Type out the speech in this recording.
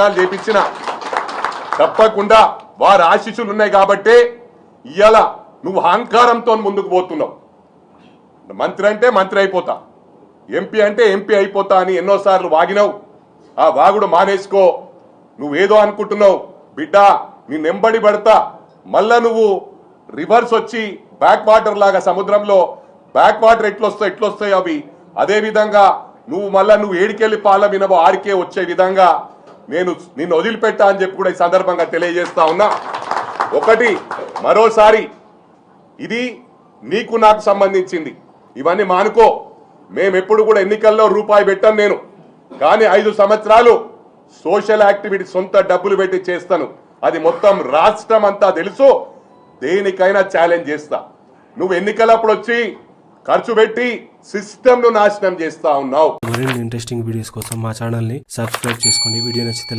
చేపించిన తప్పకుండా వారి ఆశీస్సులు ఉన్నాయి కాబట్టి ఇవాళ నువ్వు అహంకారంతో ముందుకు పోతున్నావు. మంత్రి అంటే మంత్రి అయిపోతా, ఎంపీ అంటే ఎంపీ అయిపోతా అని ఎన్నోసార్లు వాగినావు. ఆ వాగుడు మానేసుకో. నువ్వేదో అనుకుంటున్నావు బిడ్డ, నీ నెంబడి పడతా. మళ్ళా నువ్వు రివర్స్ వచ్చి బ్యాక్ వాటర్ లాగా సముద్రంలో బ్యాక్ వాటర్ ఎట్లొస్తాయి అవి అదే విధంగా నువ్వు మళ్ళా నువ్వు ఏడికెళ్ళి పాల వినవో ఆడికే వచ్చే విధంగా నేను నిన్ను వదిలిపెట్టా అని చెప్పి కూడా ఈ సందర్భంగా తెలియజేస్తా ఉన్నా. ఒకటి మరోసారి ఇది నీకు నాకు సంబంధించింది, ఇవన్నీ మానుకో. మేమెప్పుడు కూడా ఎన్నికల్లో రూపాయి పెట్టాను నేను, కానీ 5 సంవత్సరాలు సోషల్ యాక్టివిటీ సొంత డబ్బులు పెట్టి చేస్తాను. అది మొత్తం రాష్ట్రం అంతా తెలుసు. దేనికైనా ఛాలెంజ్ చేస్తా. నువ్వు ఎన్నికలప్పుడు వచ్చి ఖర్చు పెట్టి సిస్టమ్ ను నాశనం చేస్తా ఉన్నావు. మరిన్ని ఇంట్రెస్టింగ్ వీడియోస్ కోసం మా ఛానల్ ని సబ్స్క్రైబ్ చేసుకోండి. వీడియో నచ్చితే